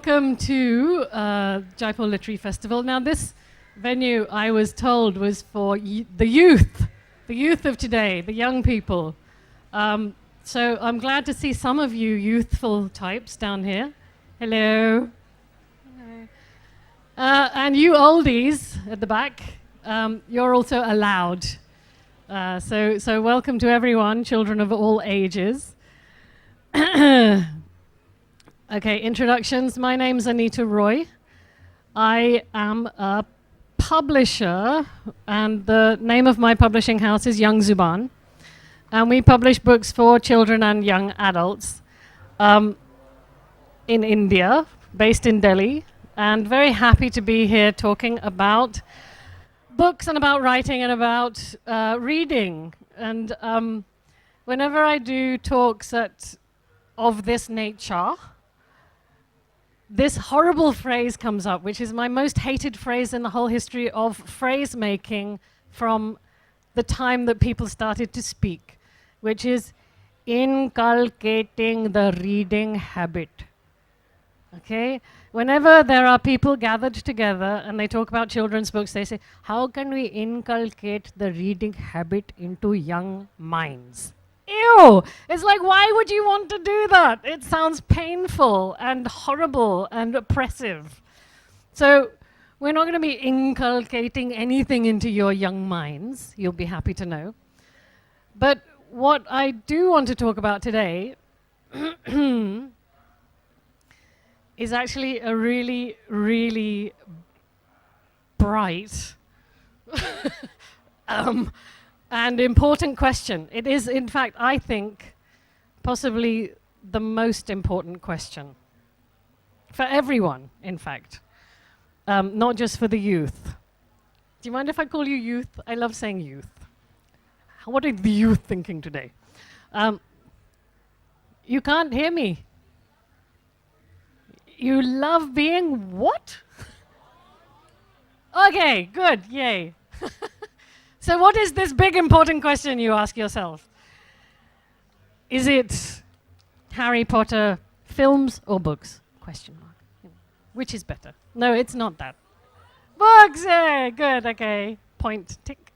welcome to Jaipur Literary Festival. Now, this venue, I was told, was for the youth of today, the young people. So I'm glad to see some of you youthful types down here. Hello. Hello. And you oldies at the back, you're also allowed. So welcome to everyone, children of all ages. Okay, introductions. My name's Anita Roy. I am a publisher, and the name of my publishing house is Young Zuban. And we publish books for children and young adults in India, based in Delhi. And very happy to be here talking about books and about writing and about reading. And whenever I do talks of this nature, this horrible phrase comes up, which is my most hated phrase in the whole history of phrase making from the time that people started to speak, which is inculcating the reading habit. Okay? Whenever there are people gathered together and they talk about children's books, they say, how can we inculcate the reading habit into young minds? Ew! It's like, why would you want to do that? It sounds painful and horrible and oppressive. So we're not going to be inculcating anything into your young minds, you'll be happy to know. But what I do want to talk about today is actually a really, really bright and important question. It is, in fact, I think, possibly the most important question for everyone, in fact, not just for the youth. Do you mind if I call you youth? I love saying youth. What are the youth thinking today? You can't hear me. You love being what? Okay, good, yay. So what is this big important question you ask yourself? Is it Harry Potter films or books? Question mark. Which is better? No, it's not that. Books, yeah, good, okay. Point, tick.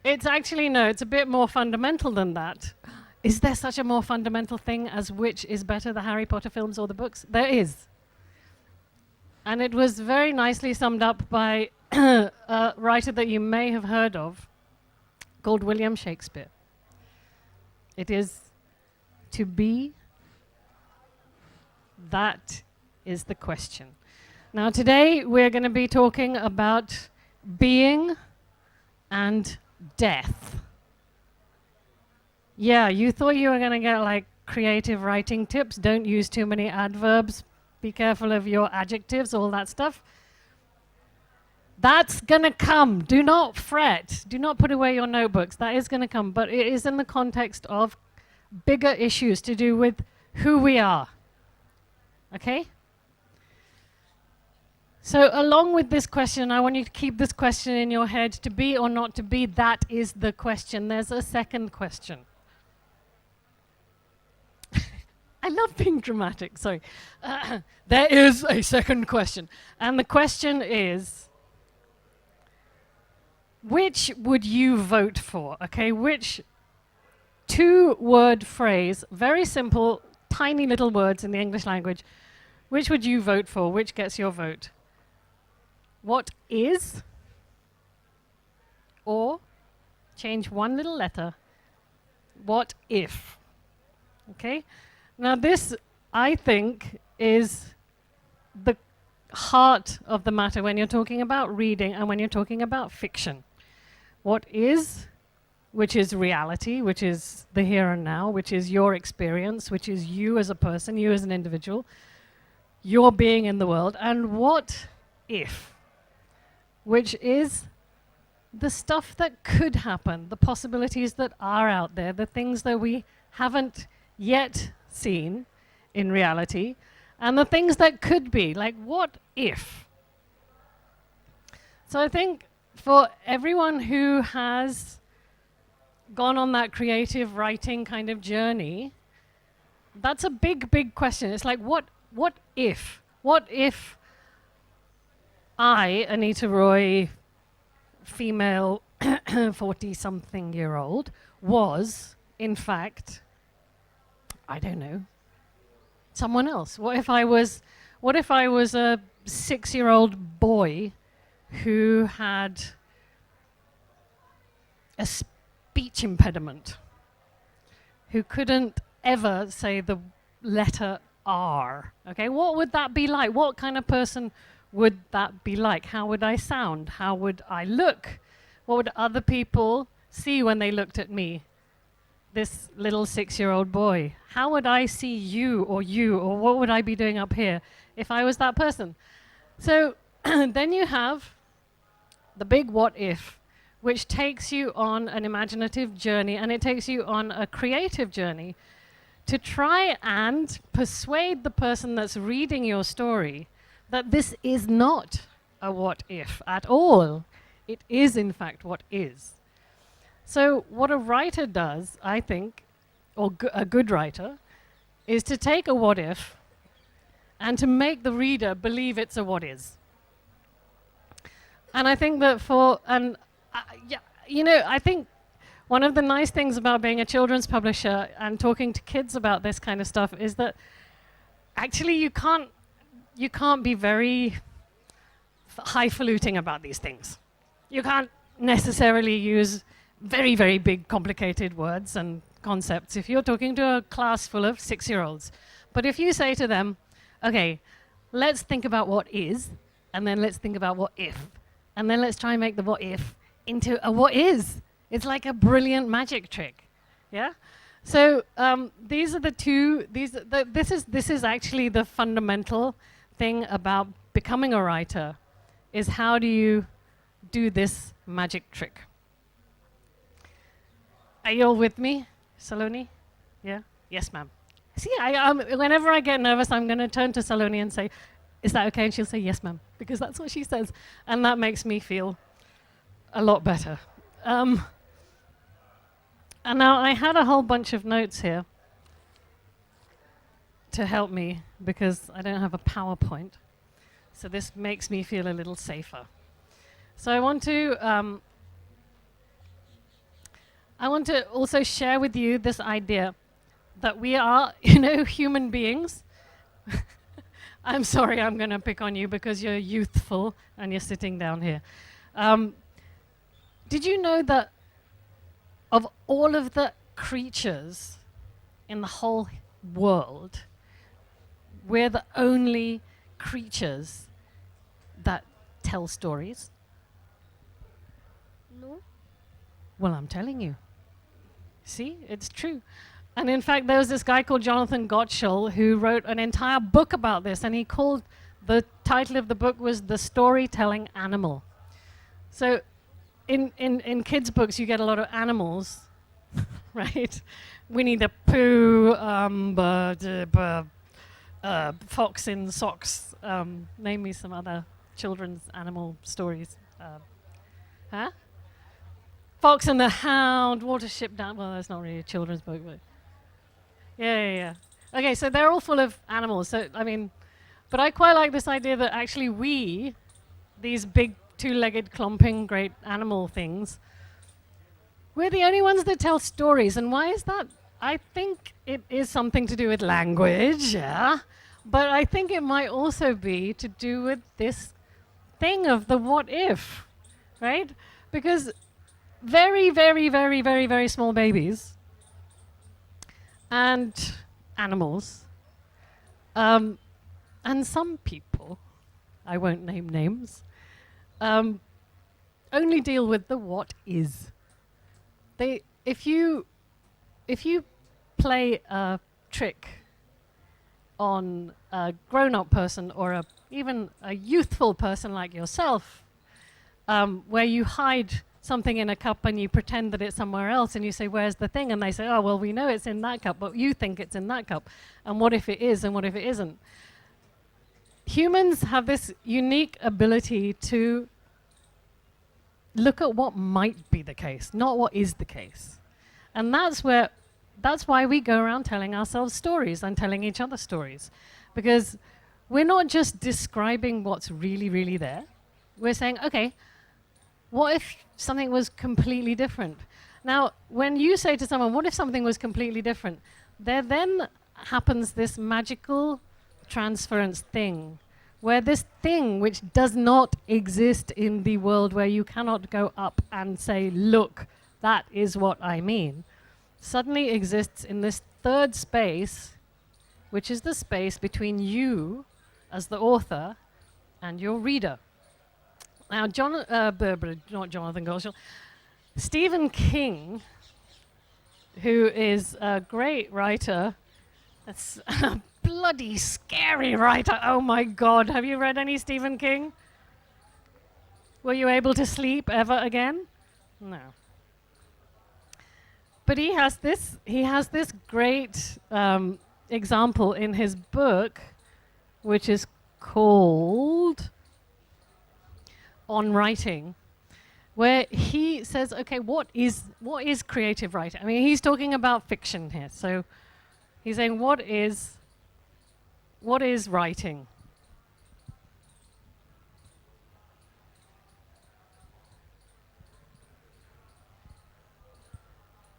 It's actually, no, it's a bit more fundamental than that. Is there such a more fundamental thing as which is better, the Harry Potter films or the books? There is. And it was very nicely summed up by a writer that you may have heard of called William Shakespeare. It is to be, that is the question. Now today we're going to be talking about being and death. Yeah, you thought you were going to get like creative writing tips. Don't use too many adverbs. Be careful of your adjectives, all that stuff. That's going to come. Do not fret. Do not put away your notebooks. That is going to come. But it is in the context of bigger issues to do with who we are. Okay? So along with this question, I want you to keep this question in your head. To be or not to be, that is the question. There's a second question. I love being dramatic, sorry. There is a second question. And the question is, which would you vote for? Okay, which two-word phrase, very simple, tiny little words in the English language, which would you vote for? Which gets your vote? What is? Or change one little letter. What if? Okay? Now this, I think, is the heart of the matter when you're talking about reading and when you're talking about fiction. What is, which is reality, which is the here and now, which is your experience, which is you as a person, you as an individual, your being in the world, and what if, which is the stuff that could happen, the possibilities that are out there, the things that we haven't yet seen in reality, and the things that could be, like what if? So I think for everyone who has gone on that creative writing kind of journey, that's a big, big question. It's like, what What if I, Anita Roy, female 40-something-year-old, was, in fact, I don't know, someone else? What if I was a 6-year-old boy who had a speech impediment, who couldn't ever say the letter R? Okay, what would that be like? What kind of person would that be like? How would I sound? How would I look? What would other people see when they looked at me, this little 6-year-old boy? How would I see you, or what would I be doing up here if I was that person? So then you have the big what if, which takes you on an imaginative journey, and it takes you on a creative journey to try and persuade the person that's reading your story that this is not a what if at all. It is, in fact, what is. So what a writer does, I think, or a good writer, is to take a what if and to make the reader believe it's a what is. And I think that I think one of the nice things about being a children's publisher and talking to kids about this kind of stuff is that actually you can't be very highfalutin about these things. You can't necessarily use very, very big, complicated words and concepts if you're talking to a class full of 6-year-olds. But if you say to them, okay, let's think about what is, and then let's think about what if, and then let's try and make the what if into a what is. It's like a brilliant magic trick, yeah? So these are the two, this is actually the fundamental thing about becoming a writer, is how do you do this magic trick? Are you all with me, Saloni? Yeah? Yes, ma'am. See, whenever I get nervous, I'm going to turn to Saloni and say, is that okay? And she'll say, yes, ma'am, because that's what she says. And that makes me feel a lot better. And now I had a whole bunch of notes here to help me because I don't have a PowerPoint. So this makes me feel a little safer. So I want to also share with you this idea that we are, human beings. I'm sorry, I'm going to pick on you because you're youthful and you're sitting down here. Did you know that of all of the creatures in the whole world, we're the only creatures that tell stories? No. Well, I'm telling you. See, it's true. And in fact, there was this guy called Jonathan Gottschall who wrote an entire book about this, and the title of the book was The Storytelling Animal. So in kids' books, you get a lot of animals, right? Winnie the Pooh, Fox in Socks. Name me some other children's animal stories. Huh? Fox and the Hound, Watership Down. Well, that's not really a children's book, but yeah. Okay, so they're all full of animals. So but I quite like this idea that actually we, these big two-legged clomping great animal things, we're the only ones that tell stories. And why is that? I think it is something to do with language, yeah. But I think it might also be to do with this thing of the what if, right? Because very, very, very, very, very small babies and animals and some people, I won't name names, only deal with the what is. If you play a trick on a grown-up person or even a youthful person like yourself, where you hide something in a cup and you pretend that it's somewhere else and you say, where's the thing? And they say, oh, well, we know it's in that cup, but you think it's in that cup. And what if it is and what if it isn't? Humans have this unique ability to look at what might be the case, not what is the case. And that's why we go around telling ourselves stories and telling each other stories. Because we're not just describing what's really, really there. We're saying, okay, what if something was completely different? Now, when you say to someone, what if something was completely different? There then happens this magical transference thing, where this thing which does not exist in the world, where you cannot go up and say, look, that is what I mean, suddenly exists in this third space, which is the space between you as the author and your reader. Now, not Jonathan Goldschall, Stephen King, who is a great writer, that's a bloody scary writer. Oh my God, have you read any Stephen King? Were you able to sleep ever again? No. But he has this great example in his book, which is called On Writing, where he says, okay, what is creative writing? I mean, he's talking about fiction here. So he's saying, what is writing?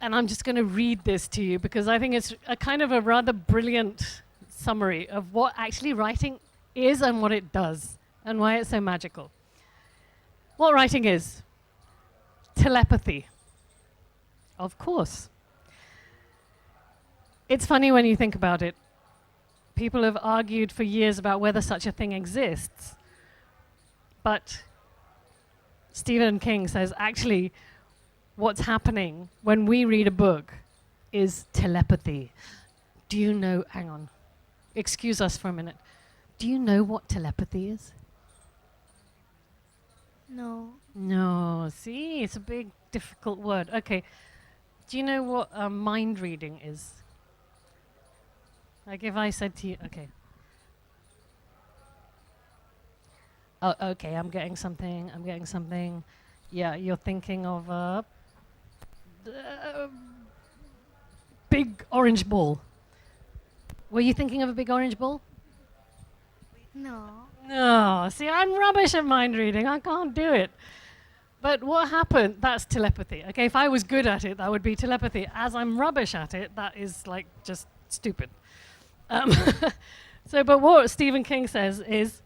And I'm just going to read this to you because I think it's a kind of a rather brilliant summary of what actually writing is and what it does and why it's so magical. What writing is? Telepathy. Of course. It's funny when you think about it. People have argued for years about whether such a thing exists. But Stephen King says actually what's happening when we read a book is telepathy. Do you know, hang on, excuse us for a minute. Do you know what telepathy is? No. No, see, it's a big, difficult word. Okay, do you know what mind reading is? Like if I said to you, okay. Oh, okay, I'm getting something. Yeah, you're thinking of a big orange ball. Were you thinking of a big orange ball? No. No, see, I'm rubbish at mind reading. I can't do it. But what happened, that's telepathy. Okay, if I was good at it, that would be telepathy. As I'm rubbish at it, that is like just stupid. But what Stephen King says is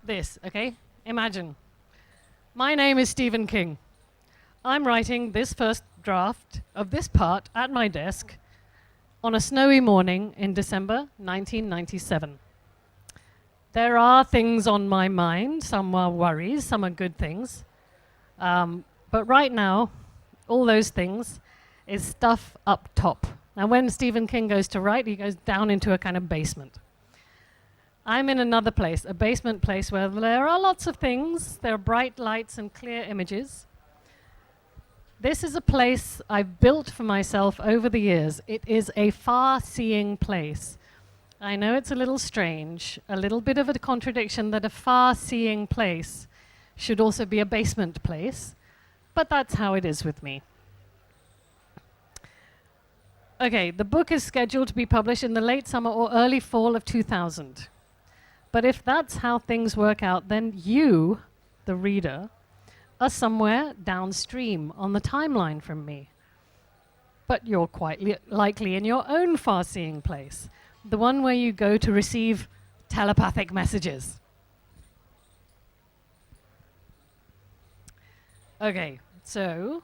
this, okay? Imagine. My name is Stephen King. I'm writing this first draft of this part at my desk on a snowy morning in December 1997. There are things on my mind. Some are worries, some are good things. But right now, all those things is stuff up top. Now, when Stephen King goes to write, he goes down into a kind of basement. I'm in another place, a basement place where there are lots of things. There are bright lights and clear images. This is a place I've built for myself over the years. It is a far-seeing place. I know it's a little strange, a little bit of a contradiction that a far-seeing place should also be a basement place, but that's how it is with me. Okay, the book is scheduled to be published in the late summer or early fall of 2000. But if that's how things work out, then you, the reader, are somewhere downstream on the timeline from me. But you're quite likely in your own far-seeing place, the one where you go to receive telepathic messages. Okay, so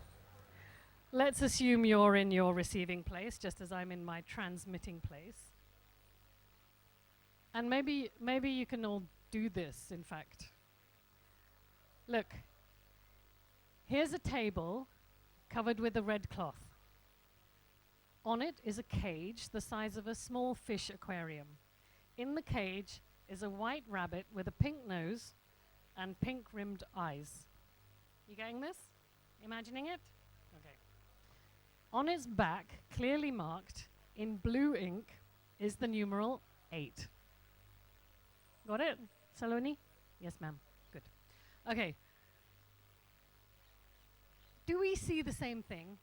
let's assume you're in your receiving place, just as I'm in my transmitting place. And maybe you can all do this, in fact. Look, here's a table covered with a red cloth. On it is a cage the size of a small fish aquarium. In the cage is a white rabbit with a pink nose and pink-rimmed eyes. You getting this? Imagining it? Okay. On its back, clearly marked in blue ink, is the numeral 8. Got it? Saloni? Yes, ma'am. Good. Okay. Do we see the same thing?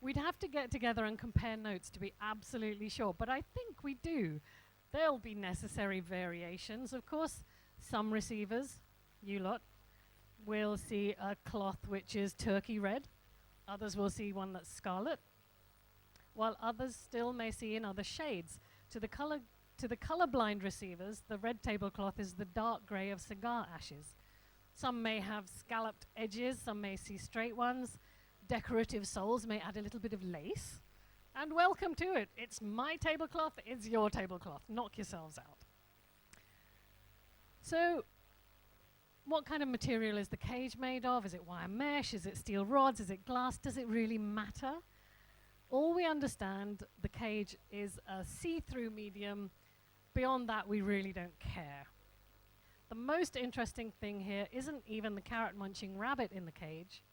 We'd have to get together and compare notes to be absolutely sure, but I think we do. There'll be necessary variations. Of course, some receivers, you lot, will see a cloth which is turkey red. Others will see one that's scarlet, while others still may see in other shades. To the colorblind receivers, the red tablecloth is the dark gray of cigar ashes. Some may have scalloped edges, some may see straight ones. Decorative souls may add a little bit of lace. And welcome to it. It's my tablecloth, it's your tablecloth. Knock yourselves out. So, what kind of material is the cage made of? Is it wire mesh? Is it steel rods? Is it glass? Does it really matter? All we understand, the cage is a see-through medium. Beyond that, we really don't care. The most interesting thing here isn't even the carrot-munching rabbit in the cage,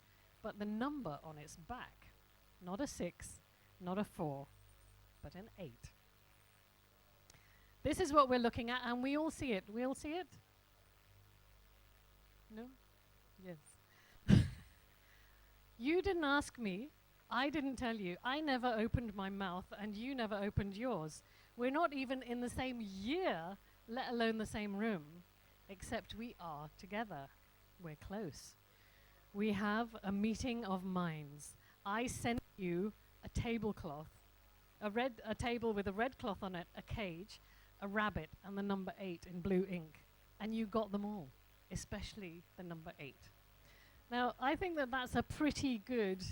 but the number on its back. Not a 6, not a 4, but an 8. This is what we're looking at, and we all see it. We all see it? No? Yes. You didn't ask me. I didn't tell you. I never opened my mouth, and you never opened yours. We're not even in the same year, let alone the same room, except we are together. We're close. We have a meeting of minds. I sent you a tablecloth, a table with a red cloth on it, a cage, a rabbit, and the number 8 in blue ink. And you got them all, especially the number 8. Now, I think that that's a pretty good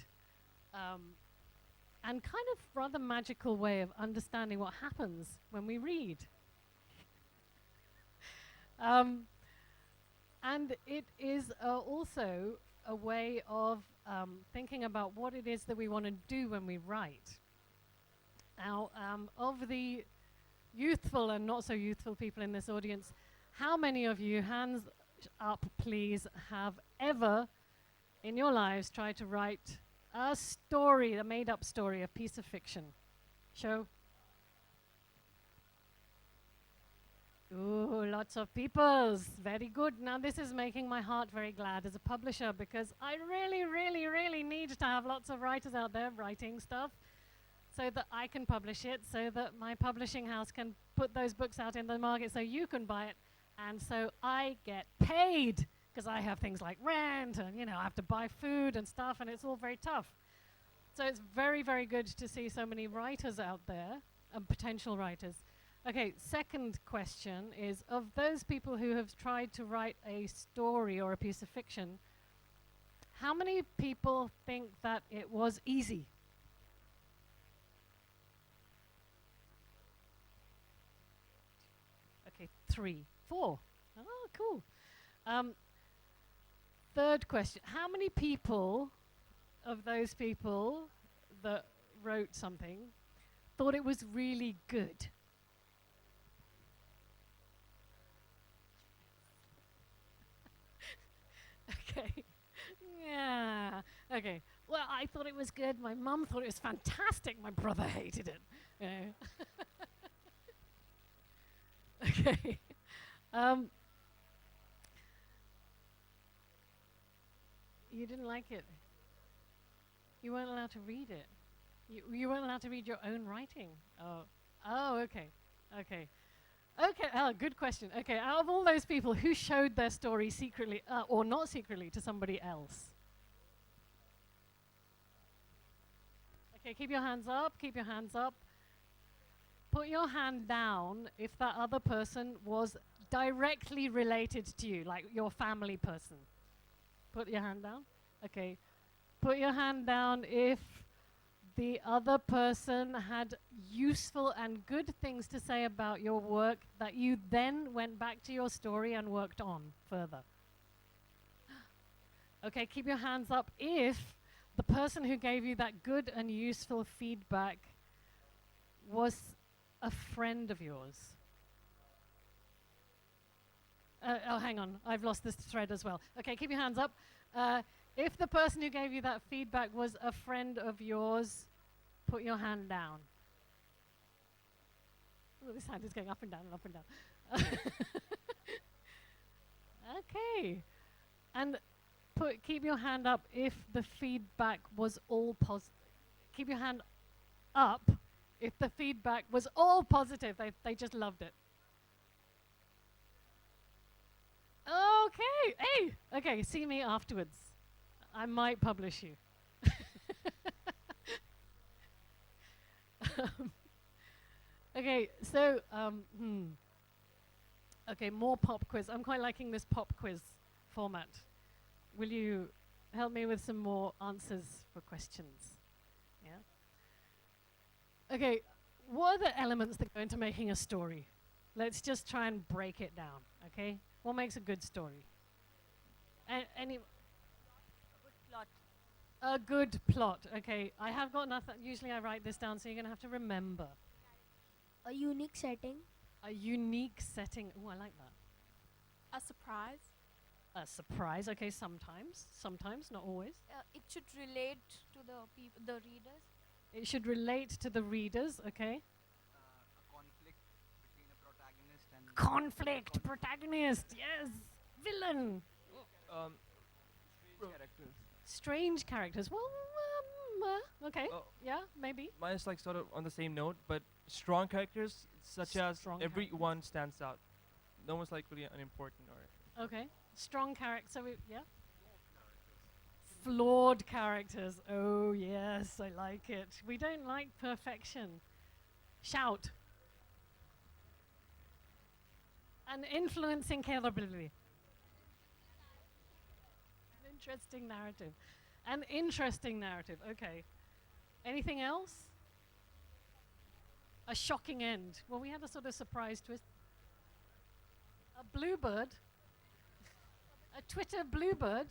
and kind of rather magical way of understanding what happens when we read. And it is also a way of thinking about what it is that we want to do when we write. Now, of the youthful and not so youthful people in this audience, how many of you, hands up please, have ever in your lives tried to write a story, a made-up story, a piece of fiction? Show. Ooh, lots of peoples. Very good. Now this is making my heart very glad as a publisher, because I really, really, really need to have lots of writers out there writing stuff so that I can publish it, so that my publishing house can put those books out in the market so you can buy it, and so I get paid, because I have things like rent and, I have to buy food and stuff, and it's all very tough. So it's very, very good to see so many writers out there, potential writers. Okay, second question is, of those people who have tried to write a story or a piece of fiction, how many people think that it was easy? Okay, 3, 4. Oh, cool. Third question, how many people of those people that wrote something thought it was really good? Okay. Yeah. Okay. Well, I thought it was good. My mum thought it was fantastic. My brother hated it. Okay. You didn't like it. You weren't allowed to read it. You weren't allowed to read your own writing. Oh. Oh. Okay. Okay. Okay, good question. Okay, out of all those people, who showed their story secretly or not secretly to somebody else? Okay, keep your hands up, keep your hands up. Put your hand down if that other person was directly related to you, like your family person. Put your hand down. Okay. Put your hand down if the other person had useful and good things to say about your work that you then went back to your story and worked on further. Okay, keep your hands up if the person who gave you that good and useful feedback was a friend of yours. Oh, hang on, I've lost this thread as well. Okay, keep your hands up. If the person who gave you that feedback was a friend of yours, put your hand down. Oh, this hand is going up and down and up and down. Okay. And keep your hand up if the feedback was all positive. keep your hand up if the feedback was all positive. They just loved it. Okay. Hey. Okay. See me afterwards. I might publish you. Okay. So. Okay. More pop quiz. I'm quite liking this pop quiz format. Will you help me with some more answers for questions? Yeah. Okay. What are the elements that go into making a story? Let's just try and break it down. Okay. What makes a good story? Any Plot. a good plot. Okay, I have got nothing. Usually I write this down, so you're gonna have to remember. A unique setting. A unique setting. Oh, I like that. A surprise. A surprise. Okay, sometimes, not always. It should relate to the readers. It should relate to the readers. Okay. A conflict between a protagonist and Conflict. Protagonist. Yes. Villain. Characters. Strange characters. Well, okay. Oh. Yeah, maybe. Mine is like sort of on the same note, but strong characters such as Strong everyone stands out. No one's like really unimportant or. Okay. Strong character. So yeah. Flawed characters. Oh yes, I like it. We don't like perfection. Shout. An influencing capability. An interesting narrative. An interesting narrative. Okay. Anything else? A shocking end. Well, we had a sort of surprise twist. A bluebird. A Twitter bluebird.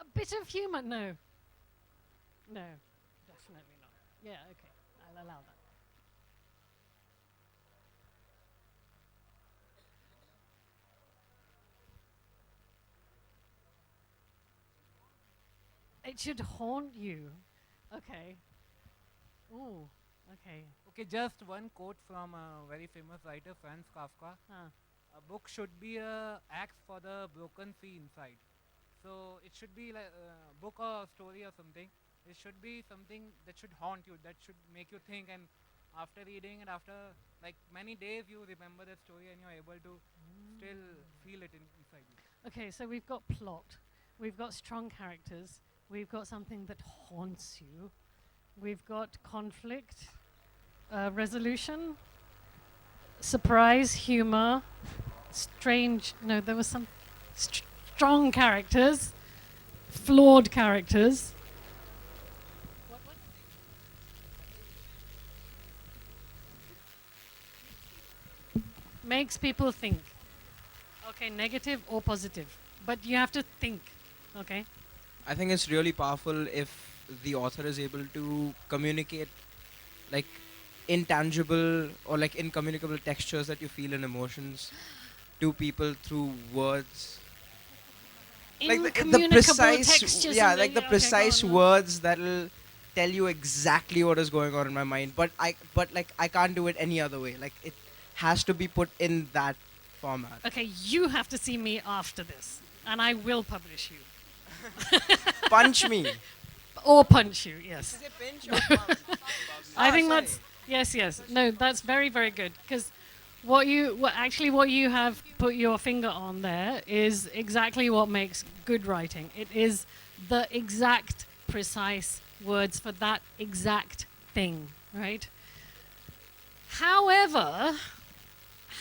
A bit of humor. No. No, definitely not. Yeah, okay. I'll allow that. It should haunt you. Okay. Ooh, okay. Okay, just one quote from a very famous writer, Franz Kafka. Huh. A book should be a axe for the broken free inside. So it should be like a book or a story or something. It should be something that should haunt you, that should make you think, and after reading it, after like many days, you remember that story and you're able to still feel it inside you. Okay, so we've got plot, we've got strong characters, we've got something that haunts you, we've got conflict, resolution, surprise, humor, strange. No, there was some strong characters, flawed characters. Makes people think. Okay, negative or positive, but you have to think. Okay. I think it's really powerful if the author is able to communicate like intangible or like incommunicable textures that you feel in emotions to people through words. Like the Incommunicable precise, textures yeah, and like the okay, go precise on. words that'll tell you exactly what is going on in my mind. But I can't do it any other way. Like it has to be put in that format. Okay, you have to see me after this, and I will publish you. Punch me. Or punch you, yes. Is it pinch or punch? I Oh, think sorry. that's yes. No, that's very, very good because what you have put your finger on there is exactly what makes good writing. It is the exact, precise words for that exact thing, right? However,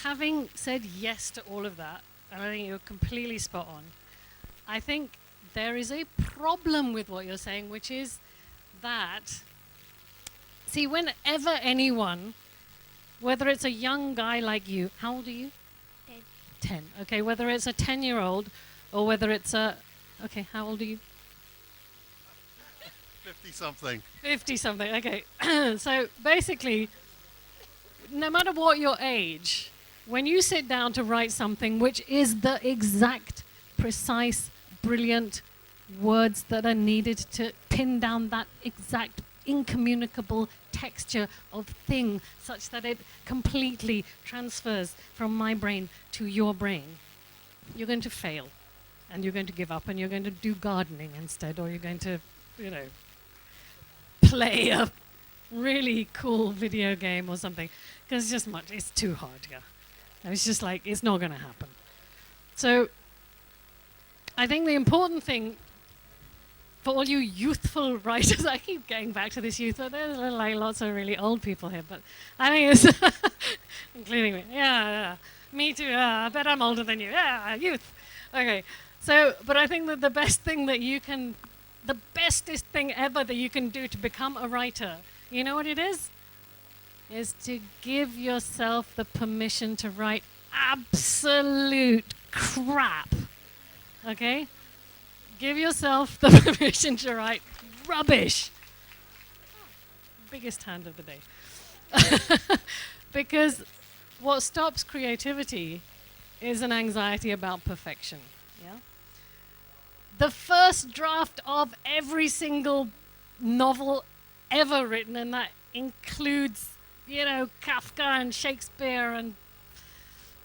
having said yes to all of that, and I think you're completely spot on, I think there is a problem with what you're saying, which is that, see, whenever anyone, whether it's a young guy like you, how old are you? 10. 10. Okay, whether it's a 10-year-old or whether it's a, okay, how old are you? 50-something. 50-something, okay. So basically, no matter what your age, when you sit down to write something which is the exact, precise, brilliant words that are needed to pin down that exact incommunicable texture of thing such that it completely transfers from my brain to your brain, you're going to fail. and you're going to give up and you're going to do gardening instead, or you're going to, you know, play a really cool video game or something, because it's just much, it's too hard, yeah. And it's just like, it's not going to happen. So I think the important thing for all you youthful writers, I keep getting back to this youth, but there's like lots of really old people here, but I think it's, including me, yeah, me too, I bet I'm older than you, yeah, youth. Okay, so, but I think that the best thing that you can, the bestest thing ever that you can do to become a writer, you know what it is? Is to give yourself the permission to write absolute crap. Okay? Give yourself the permission to write rubbish. Biggest hand of the day. Because what stops creativity is an anxiety about perfection. Yeah? The first draft of every single novel ever written, and that includes, you know, Kafka and Shakespeare and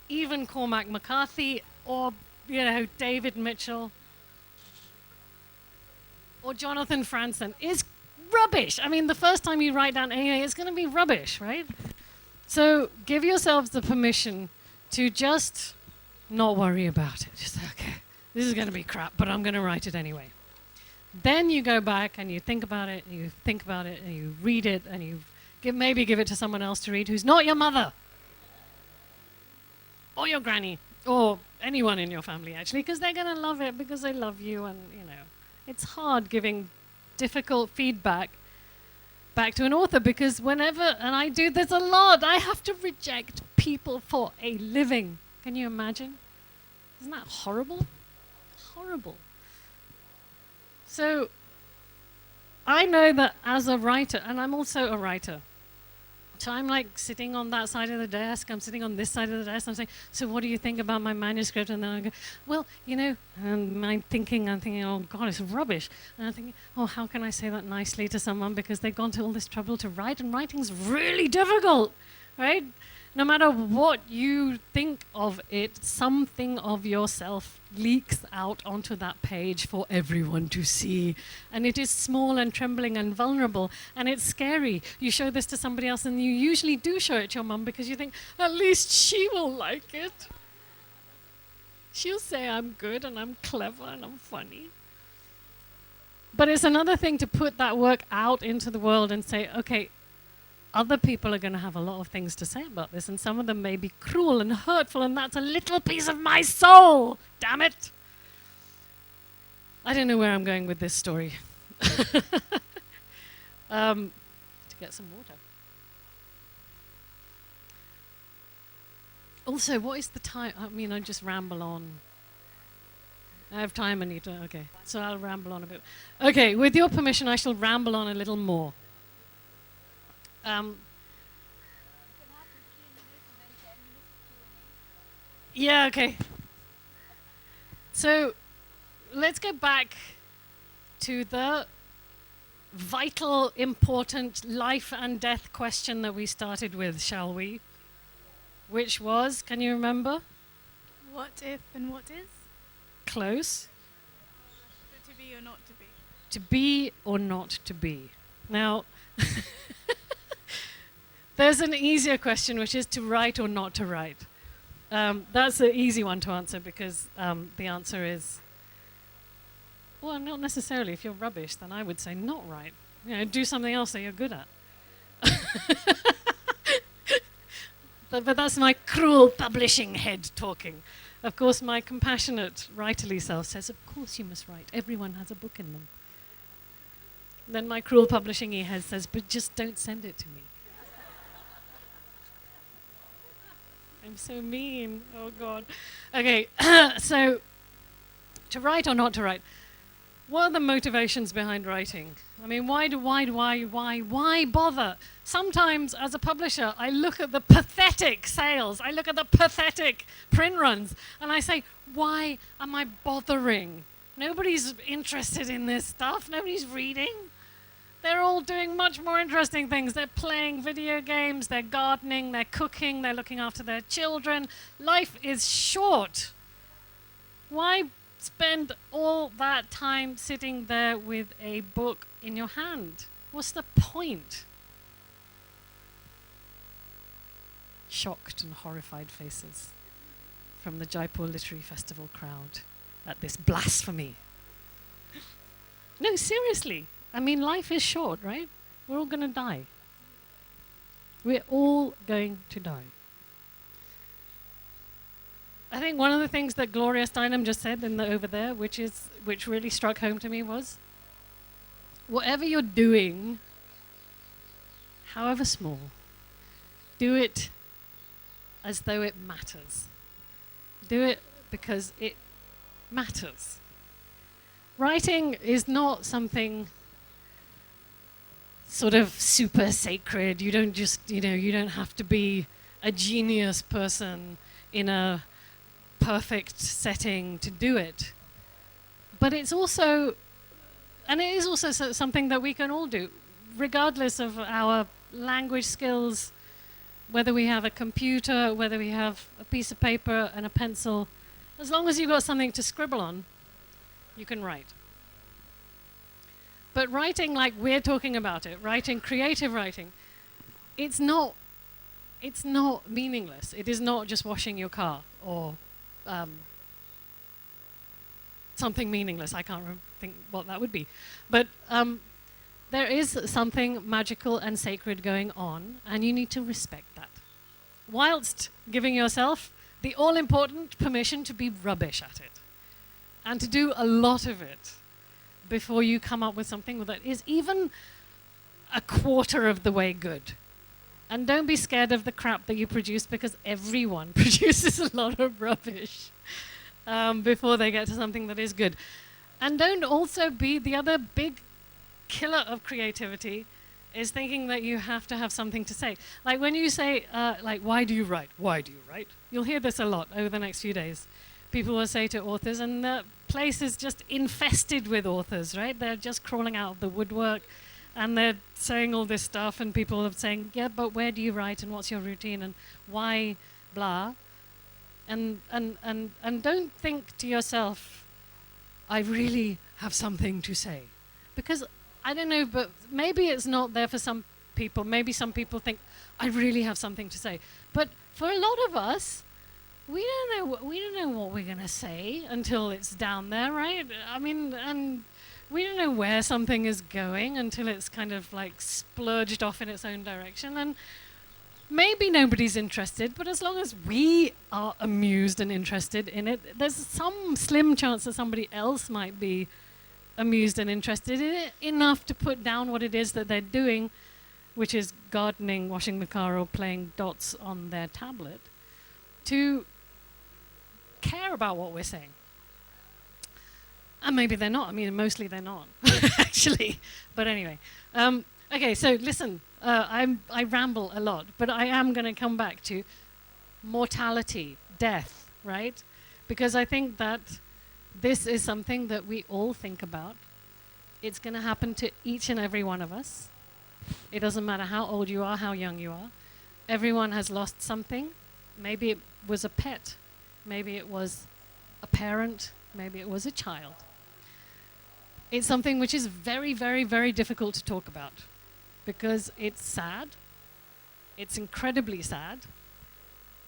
even Cormac McCarthy, or, you know, David Mitchell or Jonathan Franzen, is rubbish. I mean, the first time you write down anything, it's going to be rubbish, right? So give yourselves the permission to just not worry about it. Just, okay, this is going to be crap, but I'm going to write it anyway. Then you go back and you think about it, and you think about it, and you read it, and you maybe give it to someone else to read who's not your mother or your granny or anyone in your family, actually, because they're going to love it because they love you. And, you know, it's hard giving difficult feedback back to an author, because whenever, and I do this a lot, I have to reject people for a living. Can you imagine? Isn't that horrible? Horrible. So I know that as a writer, and I'm also a writer, so I'm like sitting on that side of the desk, I'm sitting on this side of the desk, I'm saying, so what do you think about my manuscript? And then I go, well, you know, and I'm thinking, oh God, it's rubbish. And I'm thinking, oh, how can I say that nicely to someone, because they've gone to all this trouble to write, and writing's really difficult, right? No matter what you think of it, something of yourself leaks out onto that page for everyone to see. And it is small and trembling and vulnerable, and it's scary. You show this to somebody else, and you usually do show it to your mum, because you think, at least she will like it. She'll say I'm good and I'm clever and I'm funny. But it's another thing to put that work out into the world and say, okay, other people are going to have a lot of things to say about this, and some of them may be cruel and hurtful, and that's a little piece of my soul. Damn it. I don't know where I'm going with this story. To get some water. Also, what is the time? I mean, I just ramble on. I have time, Anita. Okay, so I'll ramble on a bit. Okay, with your permission, I shall ramble on a little more. You can have 15 minutes and then 10 minutes Q&A. Yeah, okay. So let's go back to the vital, important life and death question that we started with, shall we? Which was, can you remember? What if and what is? Close. So to be or not to be? To be or not to be. Now, there's an easier question, which is to write or not to write. That's an easy one to answer, because the answer is, well, not necessarily. If you're rubbish, then I would say not write. You know, do something else that you're good at. But that's my cruel publishing head talking. Of course, my compassionate writerly self says, of course you must write. Everyone has a book in them. Then my cruel publishing head says, but just don't send it to me. I'm so mean. Oh, God. Okay, so to write or not to write. What are the motivations behind writing? I mean, why bother? Sometimes, as a publisher, I look at the pathetic sales, I look at the pathetic print runs, and I say, why am I bothering? Nobody's interested in this stuff. Nobody's reading. They're all doing much more interesting things. They're playing video games, they're gardening, they're cooking, they're looking after their children. Life is short. Why spend all that time sitting there with a book in your hand? What's the point? Shocked and horrified faces from the Jaipur Literary Festival crowd at this blasphemy. No, seriously. I mean, life is short, right? We're all going to die. We're all going to die. I think one of the things that Gloria Steinem just said over there, which really struck home to me, was whatever you're doing, however small, do it as though it matters. Do it because it matters. Writing is not something sort of super sacred. You don't just, you don't have to be a genius person in a perfect setting to do it. But it's also, and it is also something that we can all do, regardless of our language skills, whether we have a computer, whether we have a piece of paper and a pencil. As long as you've got something to scribble on, you can write. But writing like we're talking about it, writing, creative writing, it's not meaningless. It is not just washing your car or something meaningless. I can't think what that would be. But there is something magical and sacred going on, and you need to respect that, whilst giving yourself the all-important permission to be rubbish at it and to do a lot of it before you come up with something that is even a quarter of the way good. And don't be scared of the crap that you produce, because everyone produces a lot of rubbish before they get to something that is good. And don't also be the other big killer of creativity is thinking that you have to have something to say. Like when you say, why do you write? Why do you write? You'll hear this a lot over the next few days. People will say to authors, and the place is just infested with authors, right? They're just crawling out of the woodwork, and they're saying all this stuff, and people are saying, yeah, but where do you write, and what's your routine, and why, blah. And don't think to yourself, I really have something to say. Because, I don't know, but maybe it's not there for some people. Maybe some people think, I really have something to say. But for a lot of us, we don't know what we're going to say until it's down there, right? I mean, and we don't know where something is going until it's kind of like splurged off in its own direction. And maybe nobody's interested, but as long as we are amused and interested in it, there's some slim chance that somebody else might be amused and interested in it enough to put down what it is that they're doing, which is gardening, washing the car, or playing dots on their tablet, to care about what we're saying. And maybe they're not. I mean, mostly they're not, actually. But anyway. Okay, so listen, I ramble a lot, but I am going to come back to mortality, death, right? Because I think that this is something that we all think about. It's going to happen to each and every one of us. It doesn't matter how old you are, how young you are. Everyone has lost something. Maybe it was a pet. Maybe it was a parent. Maybe it was a child. It's something which is very, very, very difficult to talk about because it's sad. It's incredibly sad.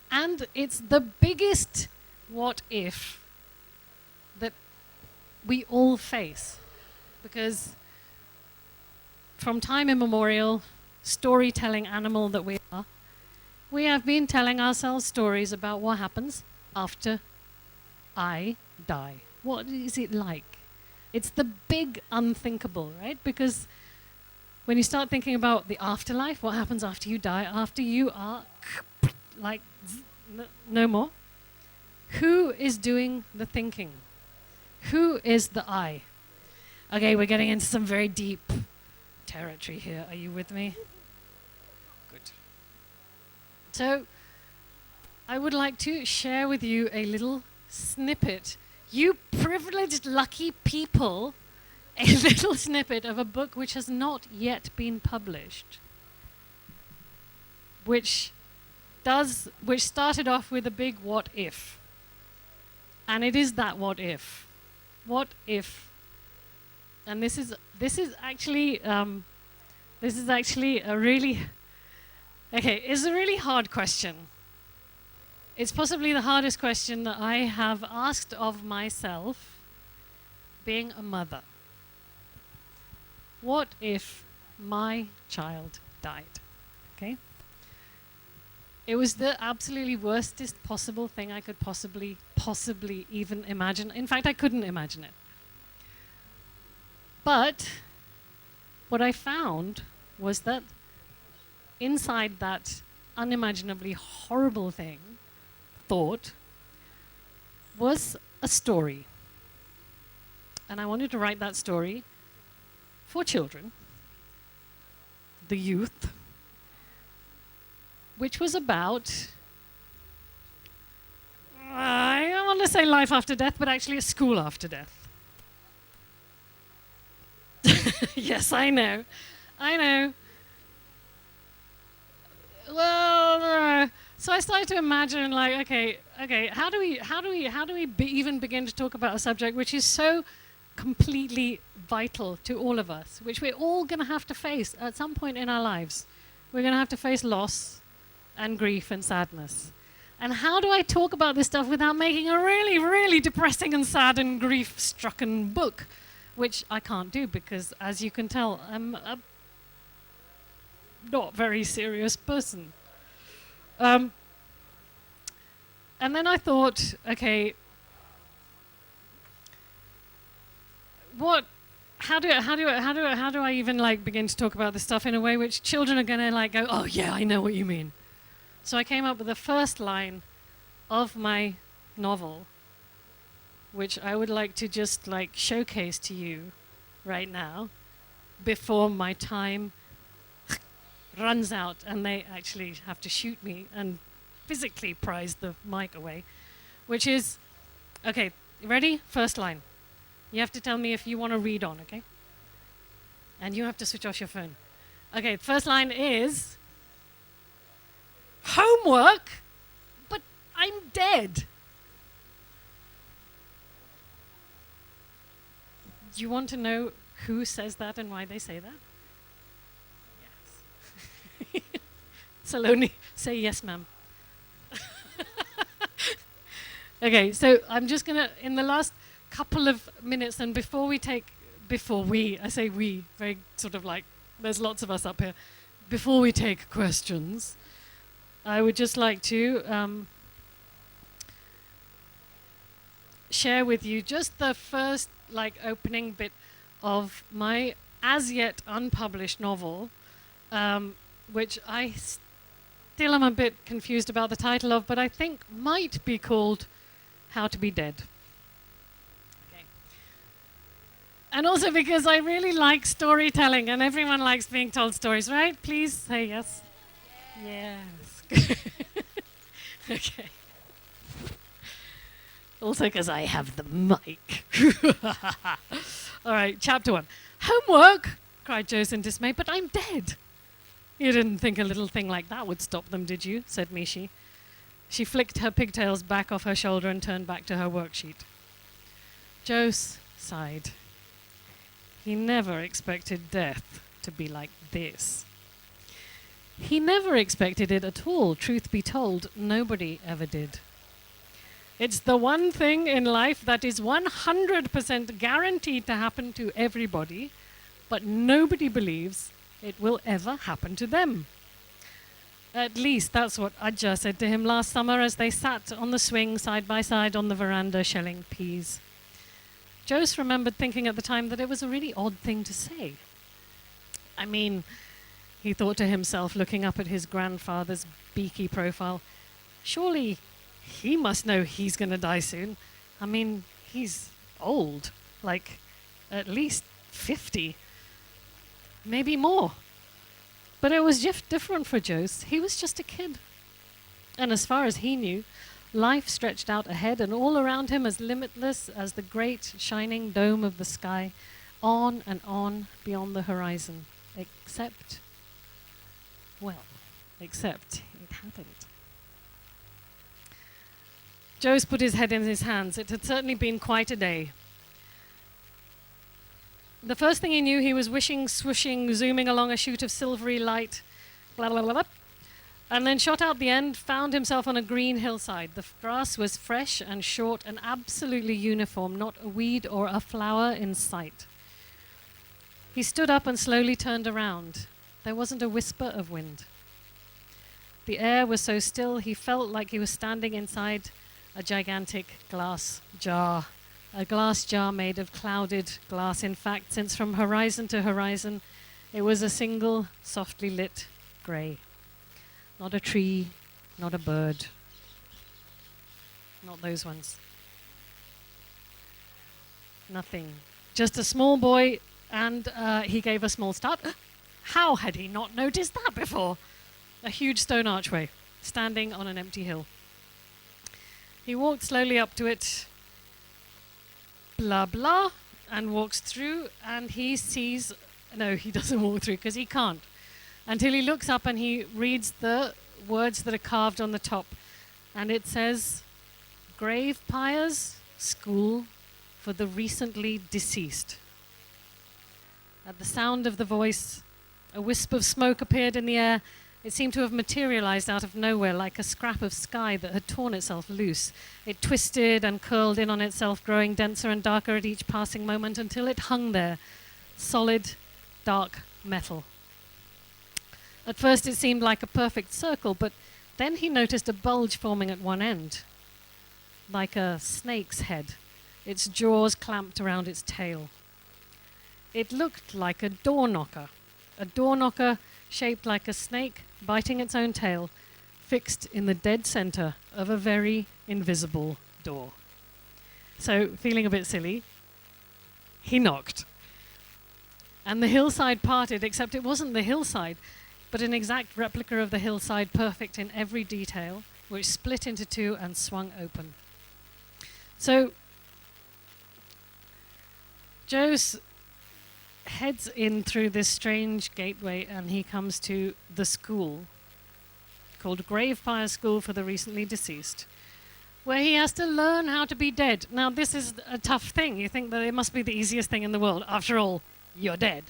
And it's the biggest what if that we all face. Because from time immemorial, storytelling animal that we are, we have been telling ourselves stories about what happens after I die. What is it like? It's the big unthinkable, right? Because when you start thinking about the afterlife, what happens after you die, after you are like no more, who is doing the thinking? Who is the I? Okay, we're getting into some very deep territory here. Are you with me? Good. So, I would like to share with you a little snippet. You privileged, lucky people, a little snippet of a book which has not yet been published, which started off with a big what if. And it is that what if what if, and this is actually a really, okay, it's a really hard question. It's possibly the hardest question that I have asked of myself, being a mother. What if my child died? Okay? It was the absolutely worstest possible thing I could possibly even imagine. In fact, I couldn't imagine it. But what I found was that inside that unimaginably horrible thought was a story. And I wanted to write that story for children, the youth, which was about, I don't want to say life after death, but actually a school after death. Yes, I know. Well, so I started to imagine, like, okay, how do we even begin to talk about a subject which is so completely vital to all of us, which we're all going to have to face at some point in our lives. We're going to have to face loss and grief and sadness. And how do I talk about this stuff without making a really, really depressing and sad and grief-stricken book? Which I can't do because, as you can tell, I'm a not very serious person. And then I thought, okay, how do I even like begin to talk about this stuff in a way which children are gonna like go, oh yeah, I know what you mean. So I came up with the first line of my novel, which I would like to just like showcase to you right now before my time runs out and they actually have to shoot me and physically prise the mic away, which is, okay, ready? First line. You have to tell me if you want to read on, okay? And you have to switch off your phone. Okay, first line is, homework, but I'm dead. Do you want to know who says that and why they say that? Yes. Saloni, say yes, ma'am. Okay, so I'm just gonna, in the last couple of minutes, and I say we, very sort of like, there's lots of us up here. Before we take questions, I would just like to share with you just the first like opening bit of my as yet unpublished novel, which I still am a bit confused about the title of, but I think might be called How to Be Dead. Okay. And also because I really like storytelling, and everyone likes being told stories, right? Please say yes. Yes. Okay. Also because I have the mic. All right, chapter 1. Homework, cried Jose in dismay, but I'm dead. You didn't think a little thing like that would stop them, did you? Said Mishi. She flicked her pigtails back off her shoulder and turned back to her worksheet. Jose sighed. He never expected death to be like this. He never expected it at all, truth be told. Nobody ever did. It's the one thing in life that is 100% guaranteed to happen to everybody, but nobody believes it will ever happen to them. At least that's what Ajja said to him last summer as they sat on the swing side by side on the veranda shelling peas. Jose remembered thinking at the time that it was a really odd thing to say. I mean, he thought to himself, looking up at his grandfather's beaky profile, surely he must know he's going to die soon. I mean, he's old, like at least 50, maybe more. But it was just different for Jose. He was just a kid. And as far as he knew, life stretched out ahead and all around him as limitless as the great shining dome of the sky, on and on beyond the horizon. Except it hadn't. Jose put his head in his hands. It had certainly been quite a day. the first thing he knew, he was wishing, swooshing, zooming along a chute of silvery light, blah, blah, blah, blah, and then shot out the end, found himself on a green hillside. The grass was fresh and short and absolutely uniform, not a weed or a flower in sight. He stood up and slowly turned around. There wasn't a whisper of wind. The air was so still, he felt like he was standing inside a gigantic glass jar. A glass jar made of clouded glass, in fact, since from horizon to horizon, it was a single, softly lit grey. Not a tree, not a bird. Not those ones. Nothing. Just a small boy, and he gave a small start. How had he not noticed that before? A huge stone archway, standing on an empty hill. He walked slowly up to it, blah blah, and walks through, and he sees, no, he doesn't walk through because he can't, until he looks up and he reads the words that are carved on the top, and it says, Grave Pyres School for the Recently Deceased. At the sound of the voice, a wisp of smoke appeared in the air. It seemed to have materialized out of nowhere like a scrap of sky that had torn itself loose. It twisted and curled in on itself, growing denser and darker at each passing moment until it hung there, solid, dark metal. At first it seemed like a perfect circle, but then he noticed a bulge forming at one end, like a snake's head, its jaws clamped around its tail. It looked like a door knocker shaped like a snake, biting its own tail, fixed in the dead center of a very invisible door. So, feeling a bit silly, he knocked. And the hillside parted, except it wasn't the hillside, but an exact replica of the hillside, perfect in every detail, which split into two and swung open. So, Joe's heads in through this strange gateway, and he comes to the school called Grave Pyre School for the Recently Deceased, where he has to learn how to be dead. Now, this is a tough thing. You think that it must be the easiest thing in the world. After all, you're dead.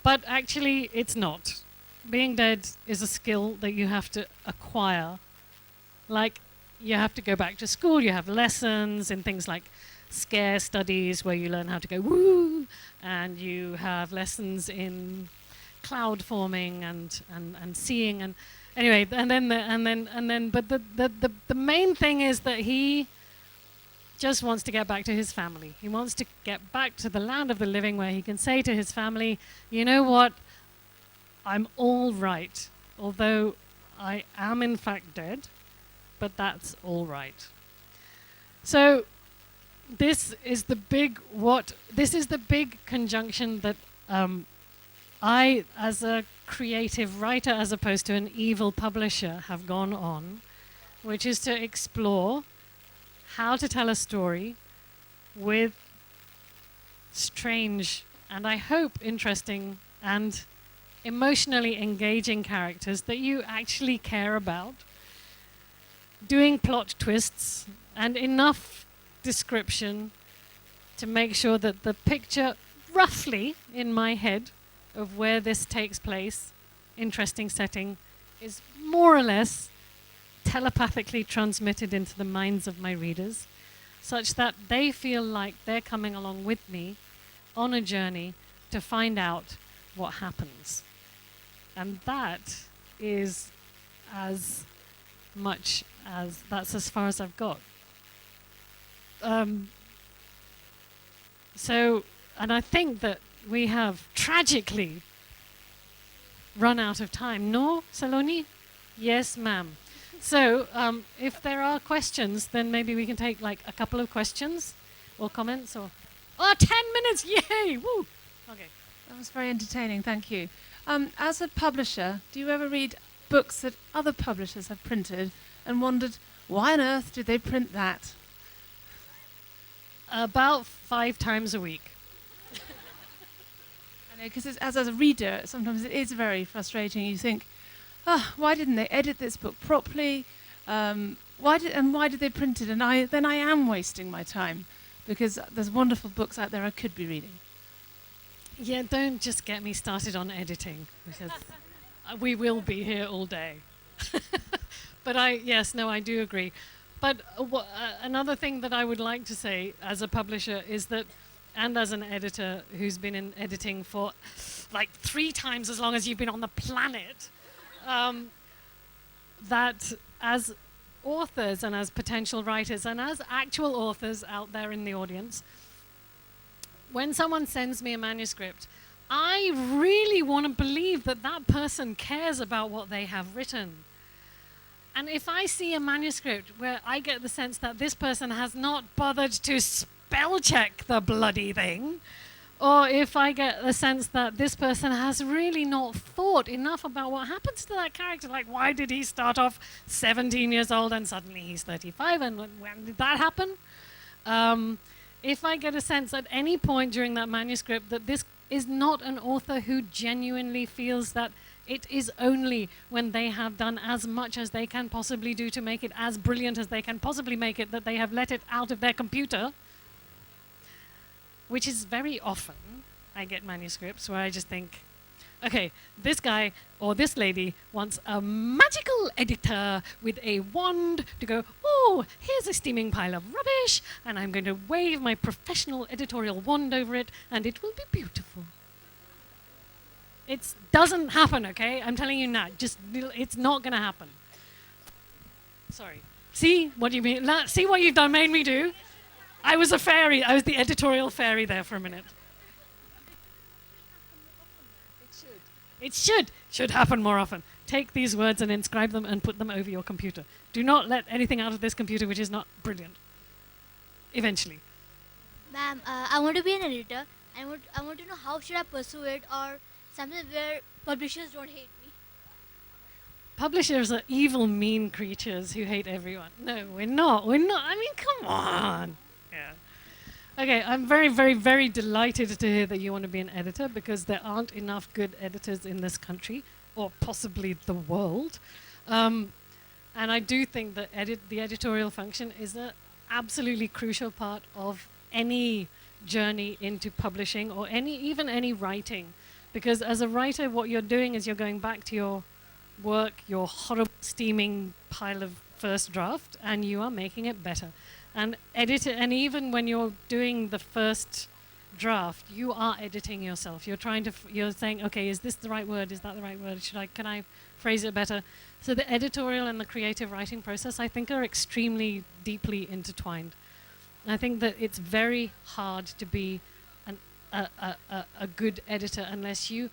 But actually, it's not. Being dead is a skill that you have to acquire. Like, you have to go back to school. You have lessons in things like scare studies where you learn how to go woo, and you have lessons in cloud forming and seeing, and anyway, but the main thing is that he just wants to get back to his family. He wants to get back to the land of the living where he can say to his family, you know what, I'm all right, although I am in fact dead, but that's all right. So this is the big conjunction that I, as a creative writer, as opposed to an evil publisher, have gone on, which is to explore how to tell a story with strange and, I hope, interesting and emotionally engaging characters that you actually care about, doing plot twists and enough description to make sure that the picture, roughly in my head, of where this takes place, interesting setting, is more or less telepathically transmitted into the minds of my readers, such that they feel like they're coming along with me on a journey to find out what happens. And that is as much as, that's as far as I've got. And I think that we have tragically run out of time. No, Saloni? Yes, ma'am. So, if there are questions, then maybe we can take like a couple of questions or comments or... 10 minutes! Yay! Woo! Okay. That was very entertaining, thank you. As a publisher, do you ever read books that other publishers have printed and wondered, why on earth did they print that? About 5 times a week. I know, because as a reader, sometimes it is very frustrating. You think, why didn't they edit this book properly? Why did they print it? And then I am wasting my time, because there's wonderful books out there I could be reading. Yeah, don't just get me started on editing because we will be here all day. But I do agree. But another thing that I would like to say as a publisher is that, and as an editor who's been in editing for like 3 times as long as you've been on the planet, that as authors and as potential writers and as actual authors out there in the audience, when someone sends me a manuscript, I really want to believe that that person cares about what they have written. And if I see a manuscript where I get the sense that this person has not bothered to spell check the bloody thing, or if I get the sense that this person has really not thought enough about what happens to that character, like why did he start off 17 years old and suddenly he's 35, and when did that happen? If I get a sense at any point during that manuscript that this is not an author who genuinely feels that it is only when they have done as much as they can possibly do to make it as brilliant as they can possibly make it that they have let it out of their computer, which is very often, I get manuscripts where I just think, okay, this guy or this lady wants a magical editor with a wand to go, oh, here's a steaming pile of rubbish, and I'm going to wave my professional editorial wand over it, and it will be beautiful. It doesn't happen, okay? I'm telling you now. It's not going to happen. Sorry. See what you mean? See what you've done, made me do? I was a fairy. I was the editorial fairy there for a minute. It should happen more often. Take these words and inscribe them and put them over your computer. Do not let anything out of this computer which is not brilliant. Eventually. Ma'am, I want to be an editor. I want to know how should I pursue it, or something where publishers don't hate me. Publishers are evil, mean creatures who hate everyone. No, we're not. We're not. I mean, come on. Yeah. Okay, I'm very, very, very delighted to hear that you want to be an editor, because there aren't enough good editors in this country, or possibly the world. And I do think that the editorial function is an absolutely crucial part of any journey into publishing, or even any writing. Because as a writer, what you're doing is you're going back to your work, your horrible steaming pile of first draft, and you are making it better. And even when you're doing the first draft, you are editing yourself. You're you're saying, okay, is this the right word? Is that the right word? Can I phrase it better? So the editorial and the creative writing process, I think, are extremely deeply intertwined. I think that it's very hard to be a good editor unless you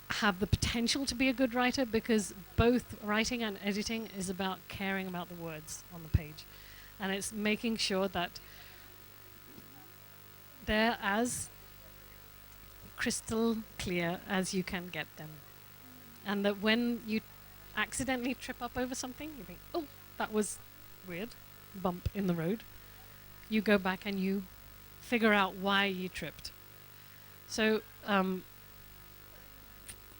have the potential to be a good writer, because both writing and editing is about caring about the words on the page. And it's making sure that they're as crystal clear as you can get them. And that when you accidentally trip up over something, you think, oh, that was weird, bump in the road. You go back and you figure out why you tripped. So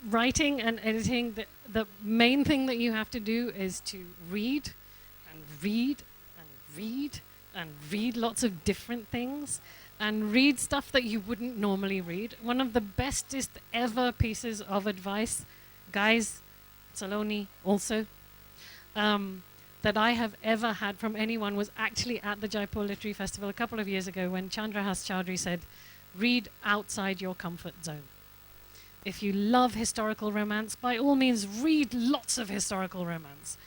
writing and editing, the main thing that you have to do is to read and read and read and read lots of different things, and read stuff that you wouldn't normally read. One of the bestest ever pieces of advice, guys, Saloni also, that I have ever had from anyone was actually at the Jaipur Literary Festival a couple of years ago, when Chandrahas Chaudhary said, read outside your comfort zone. If you love historical romance, by all means read lots of historical romance.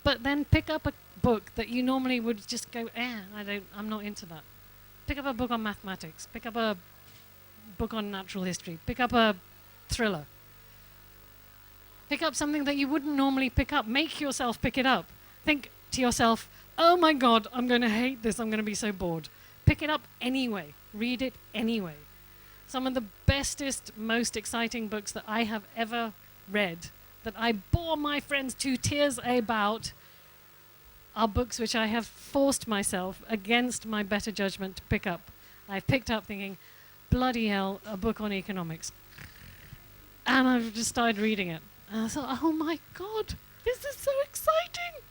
But then pick up a book that you normally would just go, I'm not into that. Pick up a book on mathematics. Pick up a book on natural history. Pick up a thriller. Pick up something that you wouldn't normally pick up. Make yourself pick it up. Think to yourself, oh my God, I'm going to hate this. I'm going to be so bored. Pick it up anyway. Read it anyway. Some of the bestest, most exciting books that I have ever read, that I bore my friends to tears about, are books which I have forced myself against my better judgment to pick up. I've picked up thinking, bloody hell, a book on economics. And I've just started reading it. And I thought, oh my God, this is so exciting.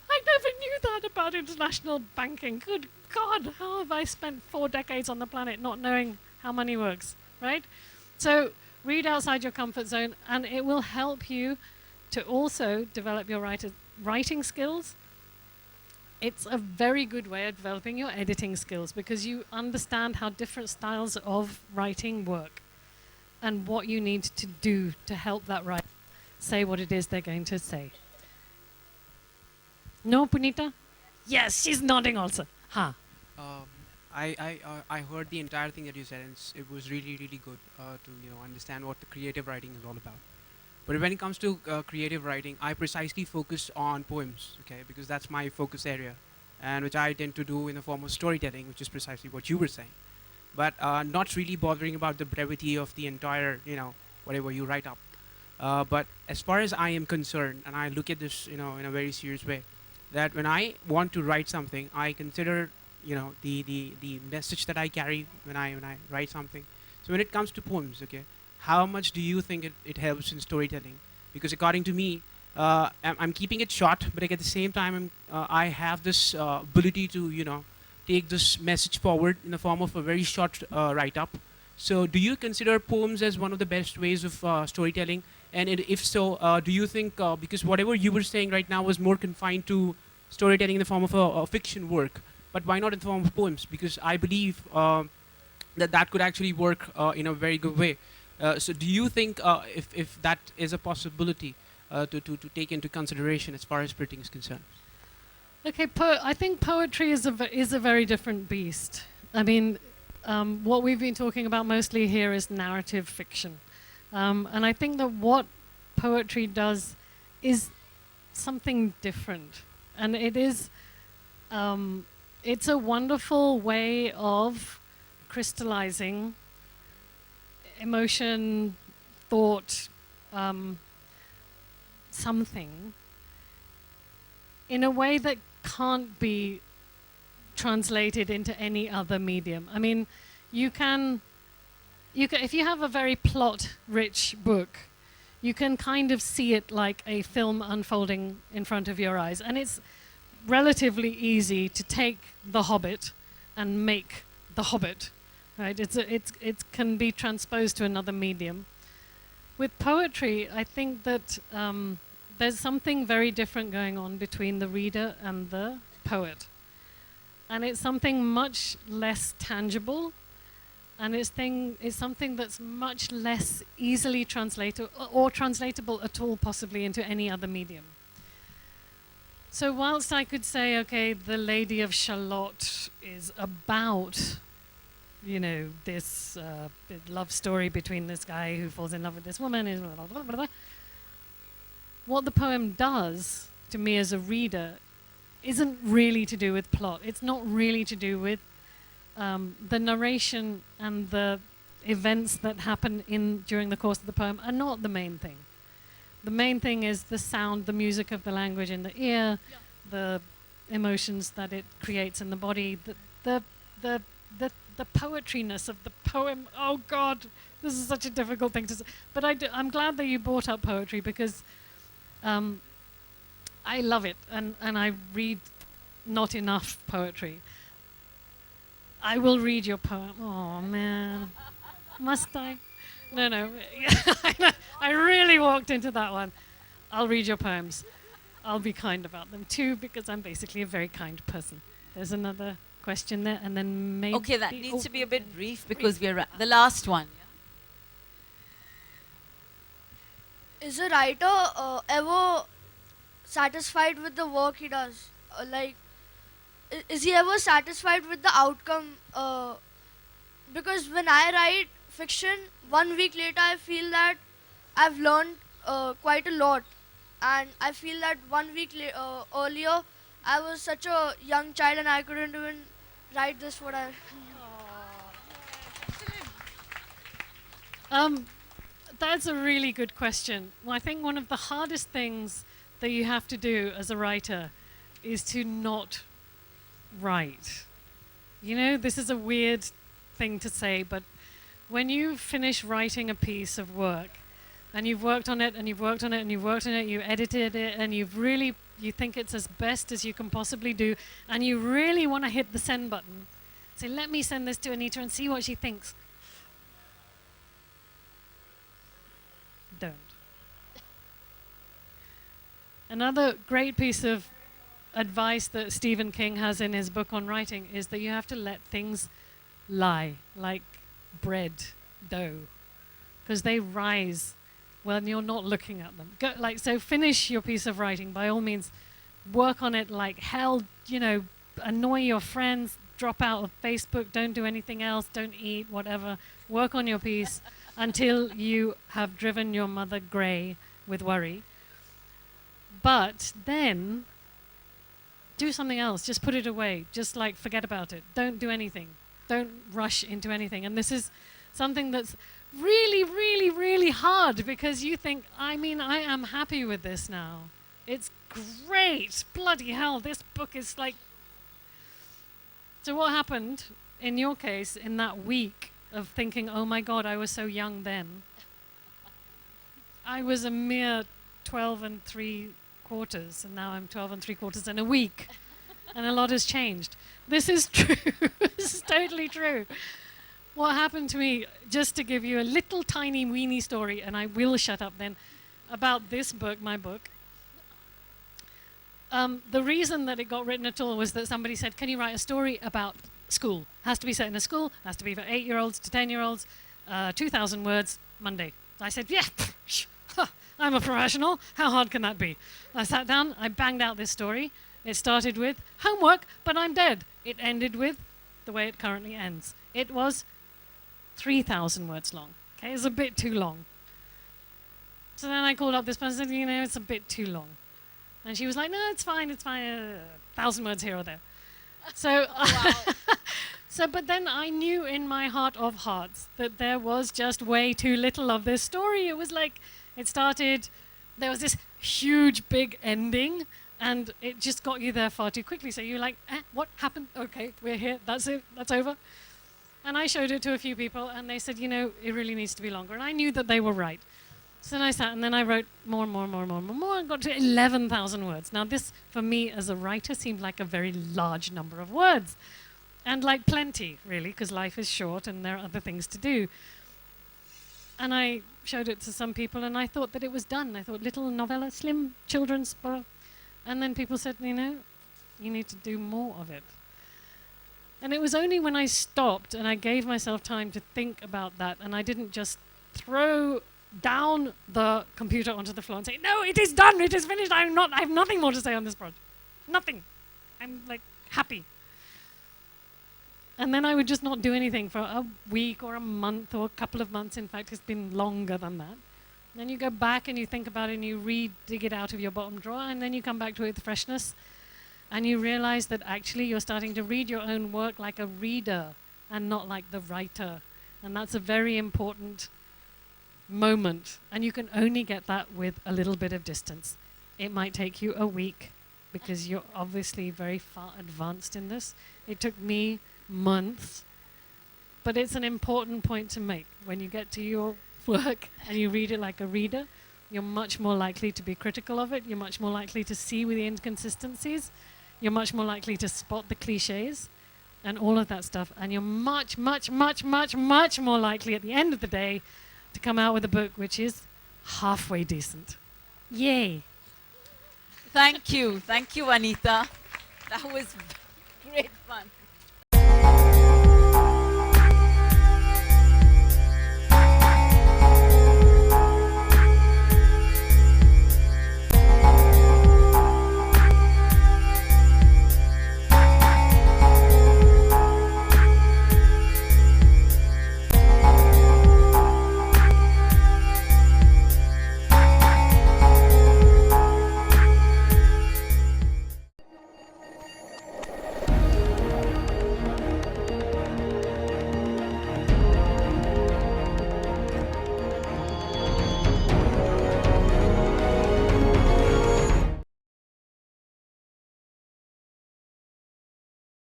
I never knew that about international banking. Good God, how have I spent 4 decades on the planet not knowing how money works, right? So read outside your comfort zone, and it will help you to also develop your writing skills. It's a very good way of developing your editing skills because you understand how different styles of writing work and what you need to do to help that writer say what it is they're going to say. No, Punita? Yes, she's nodding also. Ha. I heard the entire thing that you said, and it was really good to understand what the creative writing is all about. But when it comes to creative writing, I precisely focus on poems, okay, because that's my focus area, and which I tend to do in the form of storytelling, which is precisely what you were saying. But not really bothering about the brevity of the entire, whatever you write up. But as far as I am concerned, and I look at this, in a very serious way, that when I want to write something, I consider, the message that I carry when I write something. So when it comes to poems, okay, how much do you think it helps in storytelling? Because according to me, I'm keeping it short, but at the same time, I have this ability to, take this message forward in the form of a very short write-up. So do you consider poems as one of the best ways of storytelling? And if so, do you think, because whatever you were saying right now was more confined to storytelling in the form of a fiction work, but why not in the form of poems? Because I believe that could actually work in a very good way. So do you think if that is a possibility to take into consideration as far as printing is concerned? Okay, I think poetry is a very different beast. I mean, what we've been talking about mostly here is narrative fiction. And I think that what poetry does is something different. And it is, it's a wonderful way of crystallizing emotion, thought, something in a way that can't be translated into any other medium. I mean, you can if you have a very plot-rich book, you can kind of see it like a film unfolding in front of your eyes. And it's relatively easy to take The Hobbit and make The Hobbit, right? It can be transposed to another medium. With poetry, I think that there's something very different going on between the reader and the poet. And it's something much less tangible, and it's something that's much less easily translatable or translatable at all, possibly into any other medium. So whilst I could say, okay, The Lady of Shalott is about, this love story between this guy who falls in love with this woman, is blah, blah, blah, blah. What the poem does to me as a reader isn't really to do with plot. It's not really to do with the narration, and the events that happen during the course of the poem are not the main thing. The main thing is the sound, the music of the language in the ear, the emotions that it creates in the body, the poetryness of the poem. Oh God, this is such a difficult thing to say. But I'm glad that you brought up poetry, because I love it, and I read not enough poetry. I will read your poem. Oh man, must I? No. I really walked into that one. I'll read your poems. I'll be kind about them too, because I'm basically a very kind person. There's another question there, and then maybe. Okay, that needs to be a bit brief because we're the last one. Is a writer ever satisfied with the work he does? Is he ever satisfied with the outcome? Because when I write fiction, 1 week later I feel that I've learned quite a lot, and I feel that 1 week earlier I was such a young child and I couldn't even write this what I. That's a really good question. Well, I think one of the hardest things that you have to do as a writer is to not write. This is a weird thing to say, but when you finish writing a piece of work, and you've worked on it, and you've worked on it, and you've worked on it, you edited it, and you think it's as best as you can possibly do, and you really want to hit the send button, say, let me send this to Anita and see what she thinks. don't. Another great piece of advice that Stephen King has in his book on writing is that you have to let things lie, like bread, dough, because they rise when you're not looking at them. So finish your piece of writing, by all means. Work on it like hell, annoy your friends, drop out of Facebook, don't do anything else, don't eat, whatever. Work on your piece until you have driven your mother grey with worry. But then do something else. Just put it away. Just forget about it. Don't do anything. Don't rush into anything. And this is something that's really, really, really hard because you think, I am happy with this now. It's great. Bloody hell, this book is So what happened in your case in that week of thinking, oh my God, I was so young then? I was a mere 12 and 3/4, and now I'm 12 and 3/4 in a week. And a lot has changed. This is true. This is totally true. What happened to me, just to give you a little tiny weeny story, and I will shut up then, about this book, my book. The reason that it got written at all was that somebody said, can you write a story about school? Has to be set in a school, has to be for 8-year-olds to 10-year-olds, 2,000 words, Monday. I said, yeah, I'm a professional. How hard can that be? I sat down, I banged out this story. It started with homework, but I'm dead. It ended with the way it currently ends. It was 3,000 words long. Okay, it's a bit too long. So then I called up this person and said, it's a bit too long. And she was like, no, it's fine, 1,000 words here or there. So, but then I knew in my heart of hearts that there was just way too little of this story. It was it started, there was this huge big ending, and it just got you there far too quickly. So you're like, what happened? Okay, we're here, that's it, that's over. And I showed it to a few people, and they said, it really needs to be longer. And I knew that they were right. So then I sat, and then I wrote more, and got to 11,000 words. Now this, for me as a writer, seemed like a very large number of words. And plenty, really, because life is short and there are other things to do. And I showed it to some people, and I thought that it was done. I thought, little novella, slim, children's book. And then people said, you need to do more of it. And it was only when I stopped and I gave myself time to think about that, and I didn't just throw down the computer onto the floor and say, no, it is done, it is finished, I have nothing more to say on this project. Nothing. I'm happy. And then I would just not do anything for a week or a month or a couple of months. In fact, it's been longer than that. Then you go back and you think about it and you dig it out of your bottom drawer, and then you come back to it with freshness, and you realize that actually you're starting to read your own work like a reader and not like the writer. And that's a very important moment, and you can only get that with a little bit of distance. It might take you a week because you're obviously very far advanced in this. It took me months, but it's an important point to make. When you get to your work and you read it like a reader, you're much more likely to be critical of it, you're much more likely to see with the inconsistencies, you're much more likely to spot the cliches and all of that stuff, and you're much, much, much, much, much more likely at the end of the day to come out with a book which is halfway decent. Yay. Thank you, Anita. That was great fun.